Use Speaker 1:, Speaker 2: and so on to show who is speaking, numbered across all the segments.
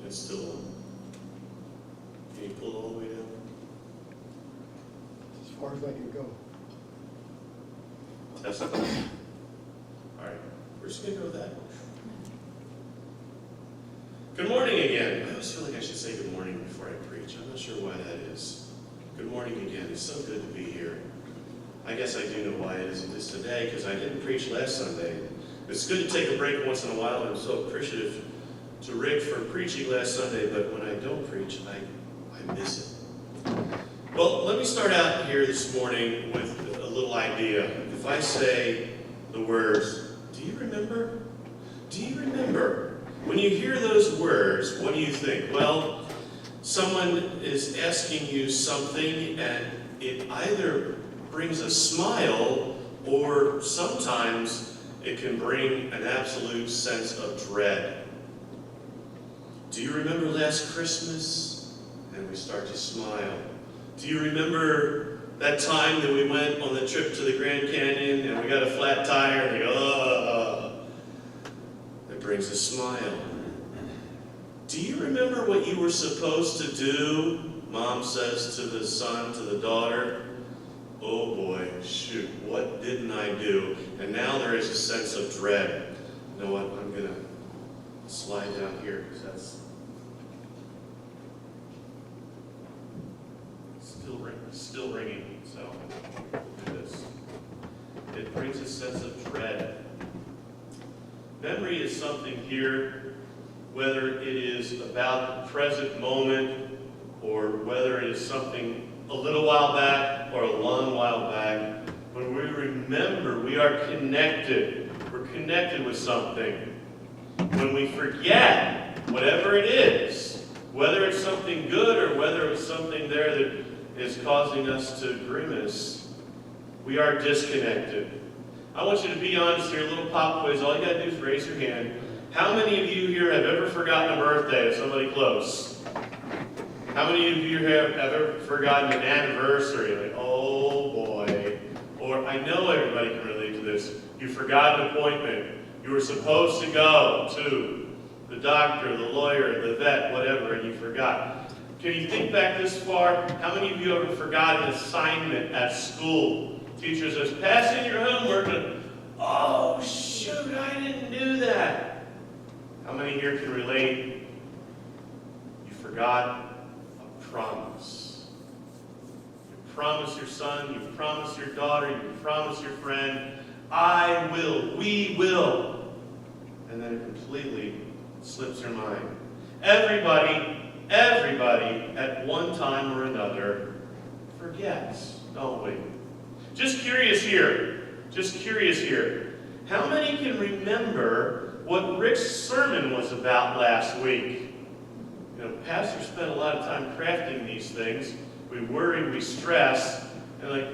Speaker 1: It's still on. Can you pull it all the way down?
Speaker 2: As far as I can go.
Speaker 1: Test it. All right, we're just going to go with that. Good morning again. I always feel like I should say good morning before I preach. I'm not sure why that is. Good morning again. It's so good to be here. I guess I do know why it isn't this today, because I didn't preach last Sunday. It's good to take a break once in a while, and I'm so appreciative to Rick for preaching last Sunday, but when I don't preach, I miss it. Well, let me start out here this morning with a little idea. If I say the words, do you remember? Do you remember? When you hear those words, what do you think? Well, someone is asking you something, and it either brings a smile, or sometimes it can bring an absolute sense of dread. Do you remember last Christmas? And we start to smile. Do you remember that time that we went on the trip to the Grand Canyon and we got a flat tire and we go, That brings a smile. Do you remember what you were supposed to do? Mom says to the son, to the daughter. Oh boy, shoot, what didn't I do? And now there is a sense of dread. You know what, I'm going to slide down here because that's still ringing, so we'll do this. It brings a sense of dread. Memory is something here, whether it is about the present moment or whether it is something a little while back or a long while back. When we remember, we are connected. We're connected with something. When we forget, whatever it is, whether it's something good or whether it's something there that is causing us to grimace, we are disconnected. I want you to be honest here, a little pop quiz. All you got to do is raise your hand. How many of you here have ever forgotten a birthday of somebody close? How many of you have ever forgotten an anniversary? Like, oh boy. Or I know everybody can relate to this. You forgot an appointment. You were supposed to go to the doctor, the lawyer, the vet, whatever, and you forgot. Can you think back this far? How many of you ever forgot an assignment at school? Teacher says, pass in your homework, and oh shoot, I didn't do that. How many here can relate? You forgot a promise. You promised your son, you promised your daughter, you promised your friend, I will, we will. And then it completely slips your mind. Everybody at one time or another forgets, don't we? Just curious here. How many can remember what Rick's sermon was about last week? You know, Pastor spent a lot of time crafting these things. We worry, we stress, and like,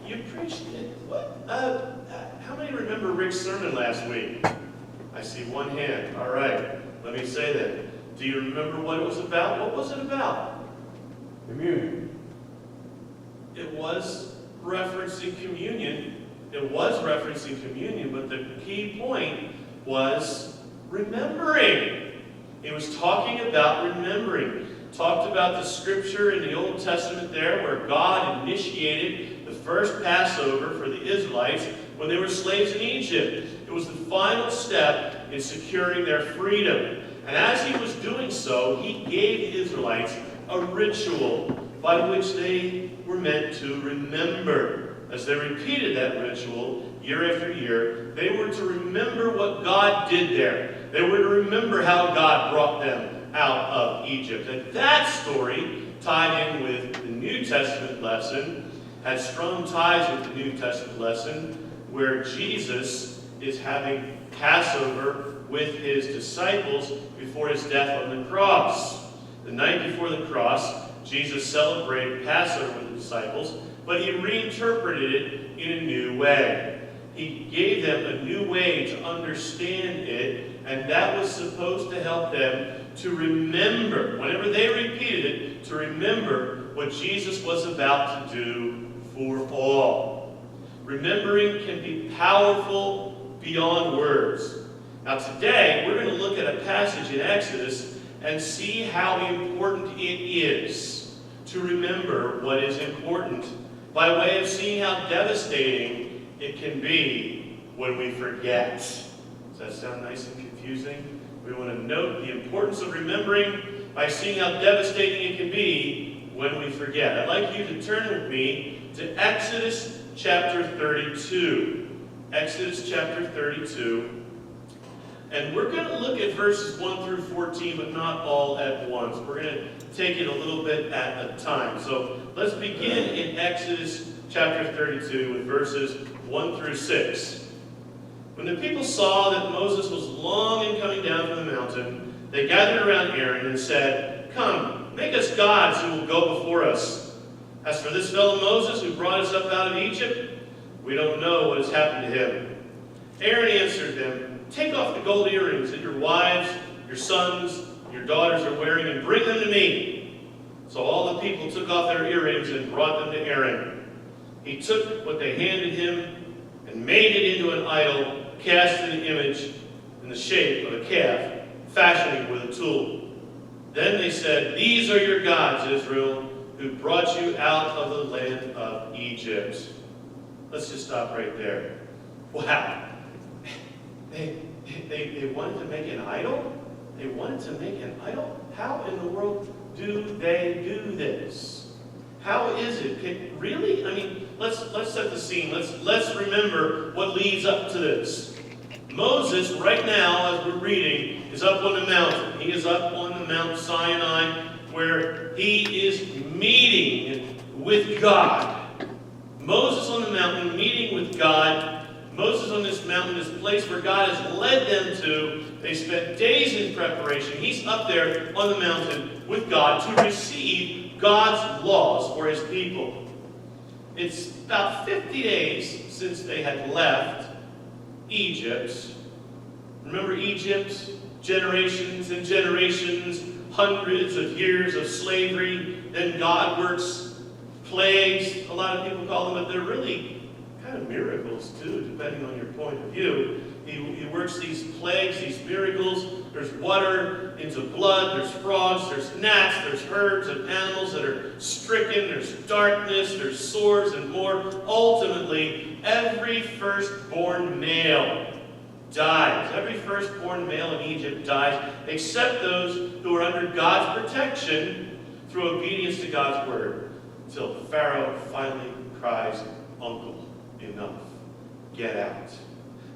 Speaker 1: you preached it. What? How many remember Rick's sermon last week? I see one hand. All right, let me say that. Do you remember what it was about? What was it about? Communion. It was referencing communion. It was referencing communion, but the key point was remembering. It was talking about remembering. Talked about the scripture in the Old Testament there where God initiated the first Passover for the Israelites when they were slaves in Egypt. It was the final step in securing their freedom. And as he was doing so, he gave the Israelites a ritual by which they were meant to remember. As they repeated that ritual year after year, they were to remember what God did there. They were to remember how God brought them out of Egypt. And that story, tied in with the New Testament lesson, had strong ties with the New Testament lesson, where Jesus is having Passover with his disciples before his death on the cross. The night before the cross, Jesus celebrated Passover with the disciples, but he reinterpreted it in a new way. He gave them a new way to understand it, and that was supposed to help them to remember, whenever they repeated it, to remember what Jesus was about to do for all. Remembering can be powerful beyond words. Now today, we're going to look at a passage in Exodus, and see how important it is to remember what is important, by way of seeing how devastating it can be when we forget. Does that sound nice and confusing? We want to note the importance of remembering by seeing how devastating it can be when we forget. I'd like you to turn with me to Exodus chapter 32. Exodus chapter 32. And we're going to look at verses 1 through 14, but not all at once. We're going to take it a little bit at a time. So let's begin in Exodus chapter 32 with verses 1 through 6. When the people saw that Moses was long in coming down from the mountain, they gathered around Aaron and said, "Come, make us gods who will go before us. As for this fellow Moses who brought us up out of Egypt, we don't know what has happened to him." Aaron answered them, "Take off the gold earrings that your wives, your sons, your daughters are wearing and bring them to me." So all the people took off their earrings and brought them to Aaron. He took what they handed him and made it into an idol cast in the image in the shape of a calf, fashioning it with a tool. Then they said, "These are your gods, Israel, who brought you out of the land of Egypt." Let's just stop right there. Wow. They wanted to make an idol? They wanted to make an idol? How in the world do they do this? How is it? Really? I mean, let's set the scene. Let's remember what leads up to this. Moses, right now, as we're reading, is up on the mountain. He is up on the Mount Sinai, where he is meeting with God. Moses on the mountain, meeting with God. Moses on this mountain, this place where God has led them to. They spent days in preparation. He's up there on the mountain with God to receive God's laws for his people. It's about 50 days since they had left Egypt. Remember Egypt? Generations and generations, hundreds of years of slavery. Then God works plagues. A lot of people call them, but they're really kind of miracles too, depending on your point of view. He works these plagues, these miracles. There's water into blood, there's frogs, there's gnats, there's herds of animals that are stricken, there's darkness, there's swords and more. Ultimately, every firstborn male dies. Every firstborn male in Egypt dies, except those who are under God's protection through obedience to God's word, until Pharaoh finally cries, "Uncle, enough. Get out."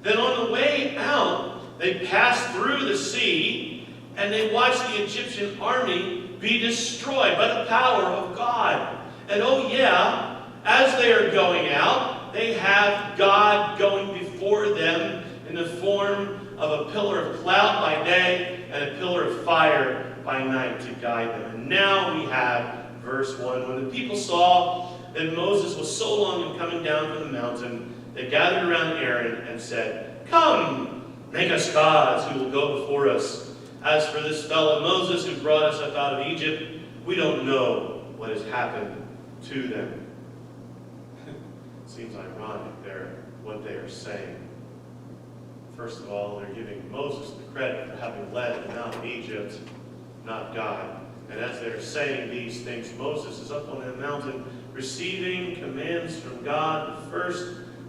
Speaker 1: Then on the way out, they pass through the sea, and they watch the Egyptian army be destroyed by the power of God. And oh yeah, as they are going out, they have God going before them in the form of a pillar of cloud by day and a pillar of fire by night to guide them. And now we have verse 1. When the people saw that Moses was so long in coming down from the mountain, they gathered around Aaron and said, "Come, make us gods who will go before us. As for this fellow Moses who brought us up out of Egypt, we don't know what has happened to them." Seems ironic what they are saying. First of all, they're giving Moses the credit for having led them out of Egypt, not God. And as they're saying these things, Moses is up on that mountain receiving commands from God. The first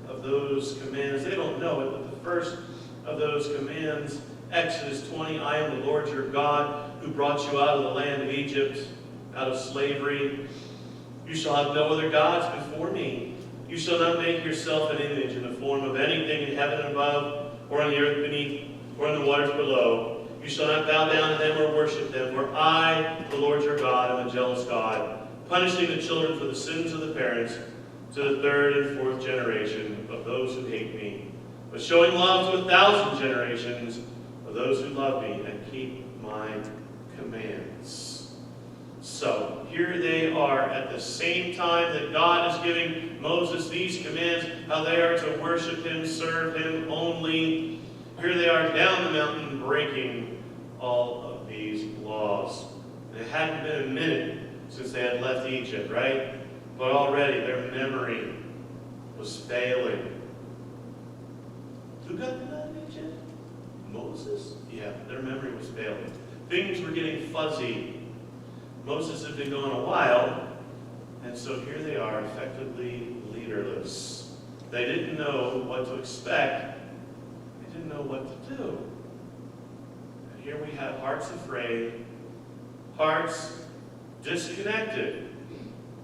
Speaker 1: of those commands, they don't know it, but the first of those commands, Exodus 20, "I am the Lord your God who brought you out of the land of Egypt, out of slavery. You shall have no other gods before me. You shall not make yourself an image in the form of anything in heaven above, or on the earth beneath, or in the waters below. You shall not bow down to them or worship them, for I, the Lord your God, am a jealous God, punishing the children for the sins of the parents to the third and fourth generation of those who hate me, but showing love to 1,000 generations of those who love me and keep my commands." So, here they are at the same time that God is giving Moses these commands, how they are to worship him, serve him only. Here they are down the mountain breaking all of these laws. And it hadn't been a minute since they had left Egypt, right? But already their memory was failing. Who got them out of Egypt? Moses? Yeah, their memory was failing. Things were getting fuzzy. Moses had been gone a while, and so here they are, effectively leaderless. They didn't know what to expect. They didn't know what to do. And here we have hearts afraid, hearts disconnected,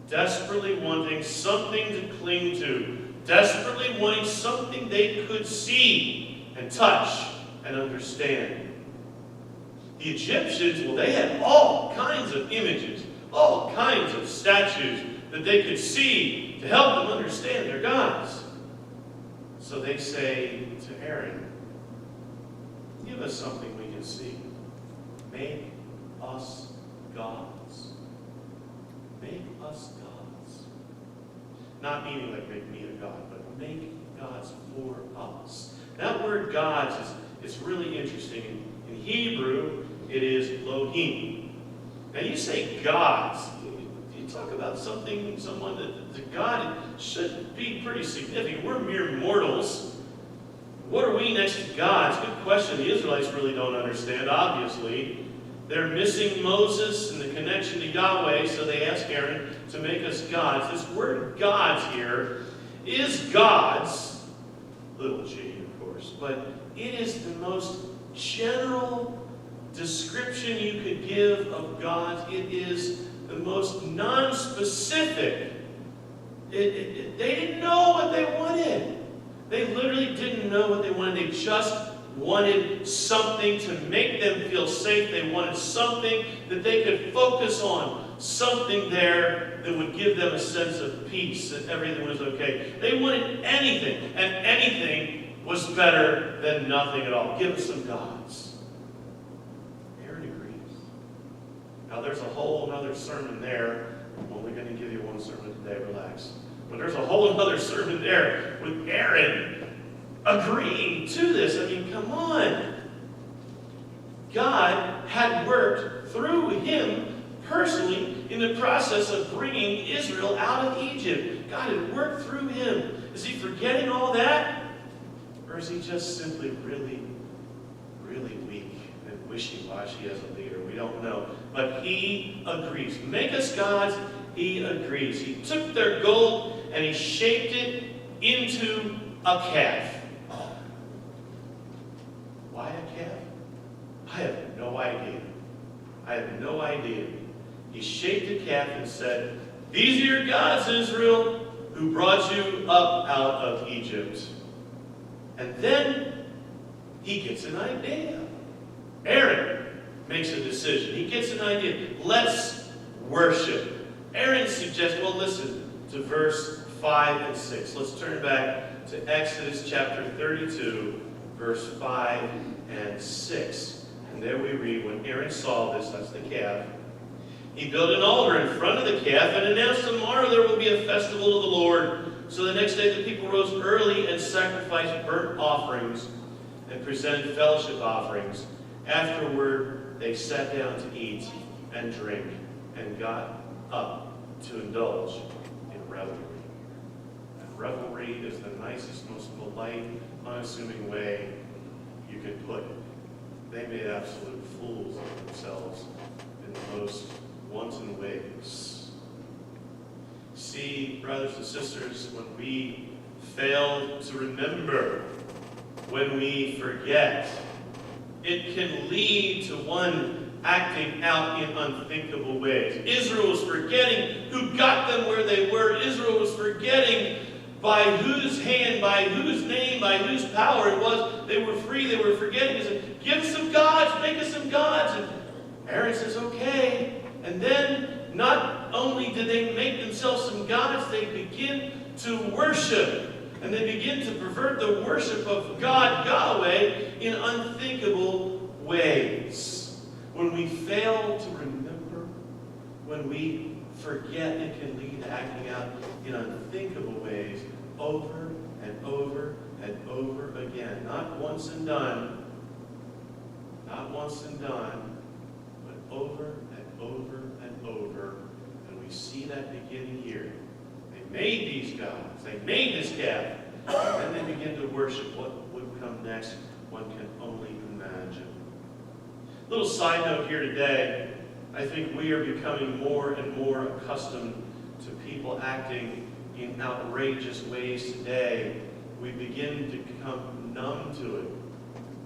Speaker 1: desperately wanting something to cling to, desperately wanting something they could see and touch and understand. The Egyptians, well, they had all kinds of images, all kinds of statues that they could see to help them understand their gods. So they say to Aaron, give us something we can see. Make us gods. Make us gods. Not meaning like make me a god, but make gods for us. That word gods is really interesting. In Hebrew, it is Elohim. Now you say gods. You talk about someone that the God should be pretty significant. We're mere mortals. What are we next to gods? Good question. The Israelites really don't understand, obviously. They're missing Moses and the connection to Yahweh, so they ask Aaron to make us gods. This word gods here is gods, little g, of course, but it is the most general description you could give of gods. It is the most non-specific. They didn't know what they wanted. They literally didn't know what they wanted. They just wanted something to make them feel safe. They wanted something that they could focus on, something there that would give them a sense of peace, that everything was okay. They wanted anything, and anything was better than nothing at all. Give us some gods. Aaron agrees. Now there's a whole other sermon there. I'm only going to give you one sermon today, relax. But there's a whole other sermon there with Aaron agreeing to this. I mean, come on. God had worked through him personally in the process of bringing Israel out of Egypt. God had worked through him. Is he forgetting all that? Or is he just simply really, really weak and wishy-washy as a leader? We don't know. But he agrees. Make us gods. He agrees. He took their gold and he shaped it into a calf. Why a calf? I have no idea. I have no idea. He shaped a calf and said, these are your gods, Israel, who brought you up out of Egypt. And then he gets an idea. Aaron makes a decision. He gets an idea. Let's worship. Aaron suggests, well, listen to verse 5 and 6. Let's turn back to Exodus chapter 32, verse 5 and 6. And there we read, when Aaron saw this, that's the calf, he built an altar in front of the calf and announced, tomorrow there will be a festival to the Lord. So the next day the people rose early and sacrificed burnt offerings and presented fellowship offerings. Afterward, they sat down to eat and drink and got up to indulge in revelry. And revelry is the nicest, most polite, unassuming way you could put it. They made absolute fools of themselves in the most wanton ways. See, brothers and sisters, when we fail to remember, when we forget, it can lead to one acting out in unthinkable ways. Israel was forgetting who got them where they were. Israel was forgetting by whose hand, by whose name, by whose power it was. They were free, they were forgetting. He said, give us some gods, make us some gods. And Aaron says, okay. And then, not only did they make themselves some gods, they begin to worship. And they begin to pervert the worship of God, Yahweh, in unthinkable ways. When we fail to remember, when we forget, it can lead to acting out in unthinkable ways over and over and over again. Not once and done. Not once and done, but over and over and over. And we see that beginning here. They made these gods. They made this calf. And then they begin to worship. What would come next, one can only imagine. Little side note here today. I think we are becoming more and more accustomed to people acting in outrageous ways today. We begin to become numb to it.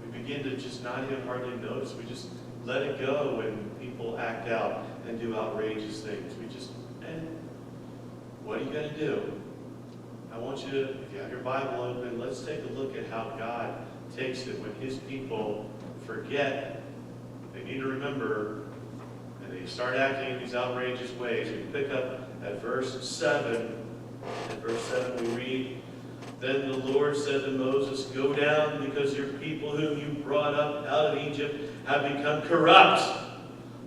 Speaker 1: We begin to just not even hardly notice. We just let it go when people act out and do outrageous things. We just, what are you going to do? I want you to, if you have your Bible open, let's take a look at how God takes it when his people forget. They need to remember, and they start acting in these outrageous ways. We pick up at verse 7. At verse 7 we read, "Then the Lord said to Moses, Go down, because your people whom you brought up out of Egypt have become corrupt.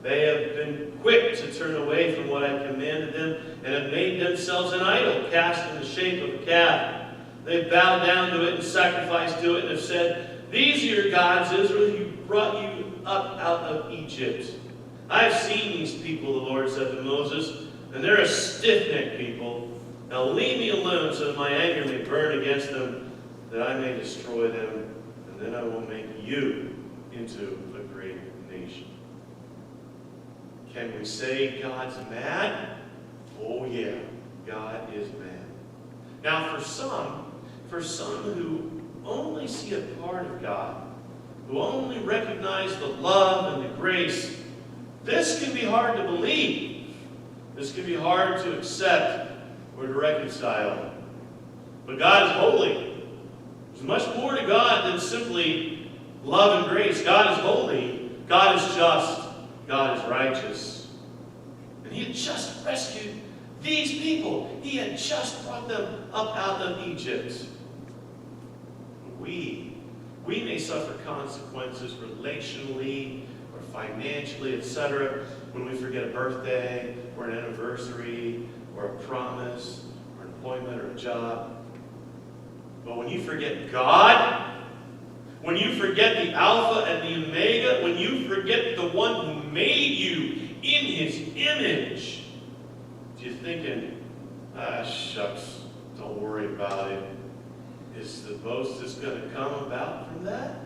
Speaker 1: They have been quick to turn away from what I commanded them, and have made themselves an idol, cast in the shape of a calf. They bowed down to it and sacrificed to it, and have said, These are your gods, Israel, who brought you up out of Egypt. I have seen these people, the Lord said to Moses, and they're a stiff-necked people. Now leave me alone so that my anger may burn against them, that I may destroy them, and then I will make you into a great nation." Can we say God's mad? Oh yeah, God is mad. Now for some who only see a part of God, who only recognize the love and the grace, this can be hard to believe. This can be hard to accept or to reconcile. But God is holy. There's much more to God than simply love and grace. God is holy. God is just. God is righteous. And he had just rescued these people. He had just brought them up out of Egypt. We may suffer consequences relationally or financially, etc., when we forget a birthday or an anniversary or a promise or employment or a job. But when you forget God, when you forget the Alpha and the Omega, when you forget the one who made you in his image, you're thinking, shucks, don't worry about it. Is the boast that's going to come about from that?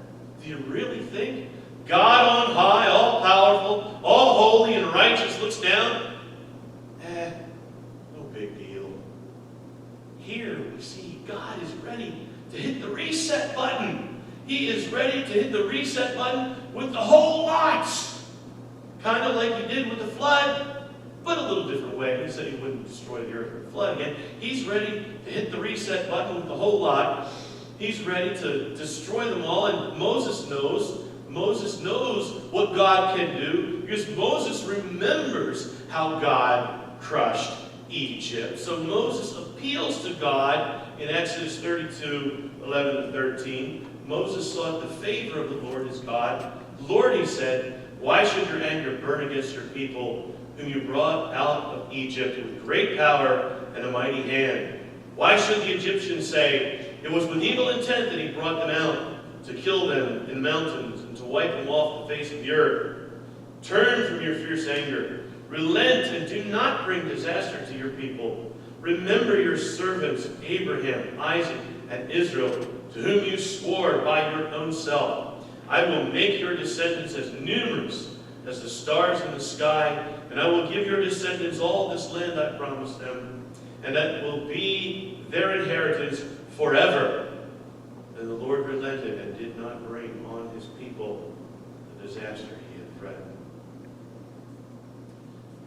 Speaker 1: Do you really think God on high, all powerful, all holy and righteous, looks down? No big deal. Here we see God is ready to hit the reset button. He is ready to hit the reset button with the whole lot. Kind of like he did with the flood, but a little different way. He said he wouldn't destroy the earth with the flood again. He's ready to hit the reset button with the whole lot. He's ready to destroy them all. And Moses knows what God can do, because Moses remembers how God crushed Egypt. So Moses appeals to God in Exodus 32, 11 to 13. Moses sought the favor of the Lord his God. Lord, he said, why should your anger burn against your people, whom you brought out of Egypt with great power and a mighty hand? Why should the Egyptians say, it was with evil intent that he brought them out, to kill them in the mountains and to wipe them off the face of the earth? Turn from your fierce anger. Relent and do not bring disaster to your people. Remember your servants Abraham, Isaac, and Israel, to whom you swore by your own self. I will make your descendants as numerous as the stars in the sky, and I will give your descendants all this land I promised them, and that will be their inheritance forever. Then the Lord relented and did not bring on his people the disaster he had threatened.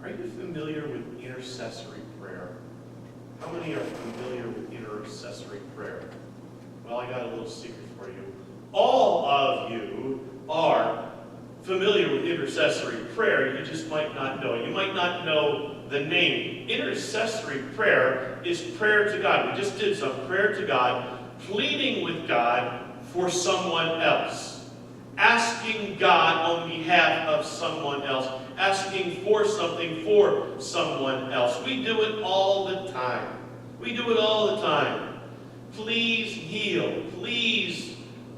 Speaker 1: Are you familiar with intercessory prayer? How many are familiar with intercessory prayer? Well, I got a little secret for you. All of you are familiar with intercessory prayer. You just might not know it. You might not know the name. Intercessory prayer is prayer to God. We just did some prayer to God, pleading with God for someone else. Asking God on behalf of someone else. Asking for something for someone else. We do it all the time. We do it all the time. Please heal. Please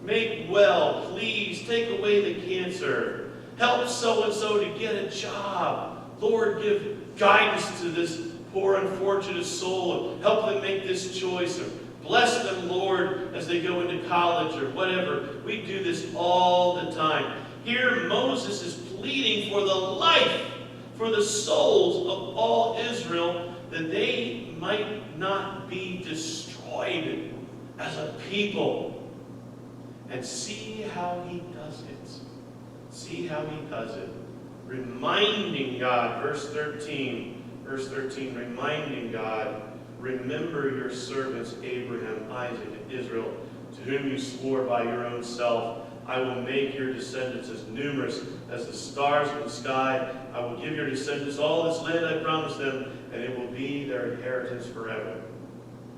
Speaker 1: make well. Please take away the cancer. Help so-and-so to get a job. Lord, give guidance to this poor, unfortunate soul. Help them make this choice. Or bless them, Lord, as they go into college or whatever. We do this all the time. Here Moses is pleading for the life, for the souls of all Israel, that they might not be destroyed as a people. And see how he does it. See how he does it. Reminding God, verse 13, reminding God, remember your servants Abraham, Isaac, and Israel, to whom you swore by your own self, I will make your descendants as numerous as the stars in the sky. I will give your descendants all this land I promised them, and it will be their inheritance forever.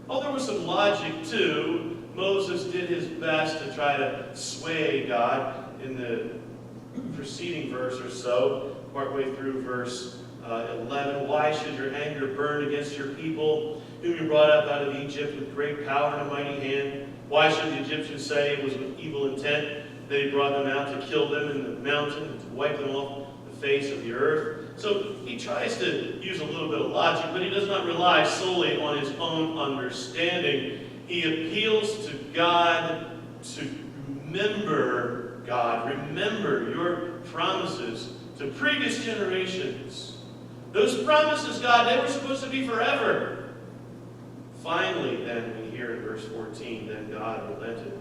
Speaker 1: Oh, there was some logic too. Moses did his best to try to sway God in the preceding verse or so, partway through verse 11. Why should your anger burn against your people, whom you brought up out of Egypt with great power and a mighty hand? Why should the Egyptians say it was with evil intent that he brought them out to kill them in the mountain and to wipe them off the face of the earth? So he tries to use a little bit of logic, but he does not rely solely on his own understanding. He appeals to God to remember, God, remember your promises to previous generations. Those promises, God, they were supposed to be forever. Finally, then, we hear in verse 14, then God relented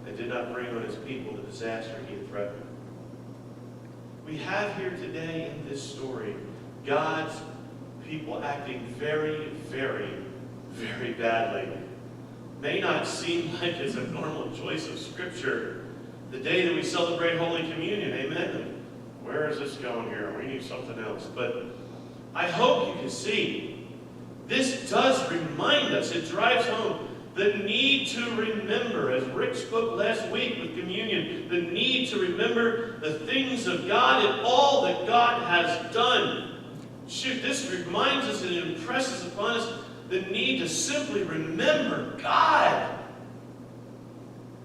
Speaker 1: and did not bring on his people the disaster he had threatened. We have here today in this story God's people acting very, very, very badly. May not seem like it's a normal choice of Scripture. The day that we celebrate Holy Communion, amen. Where is this going here? We need something else. But I hope you can see this does remind us, it drives home the need to remember, as Rick spoke last week with communion, the need to remember the things of God and all that God has done. Shoot, this reminds us and it impresses upon us the need to simply remember God,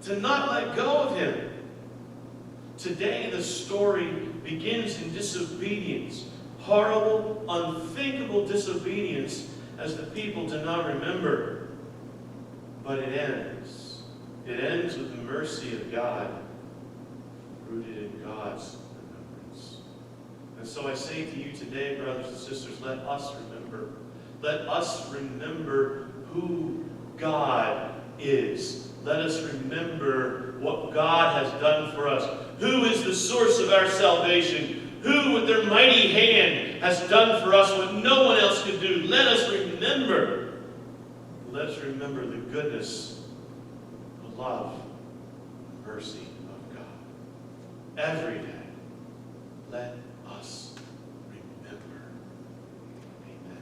Speaker 1: to not let go of him. Today the story begins in disobedience, horrible, unthinkable disobedience, as the people do not remember. But it ends. It ends with the mercy of God, rooted in God's remembrance. And so I say to you today, brothers and sisters, let us remember. Let us remember who God is. Let us remember what God has done for us. Who is the source of our salvation? Who, with their mighty hand, has done for us what no one else could do. Let us remember. Let us remember the goodness, the love, the mercy of God. Every day, let us remember. Amen.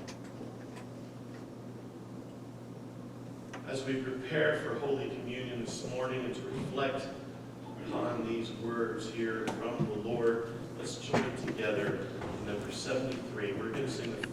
Speaker 1: As we prepare for Holy Communion this morning and to reflect upon these words here from the Lord, let's join together in number 73. We're going to sing the first.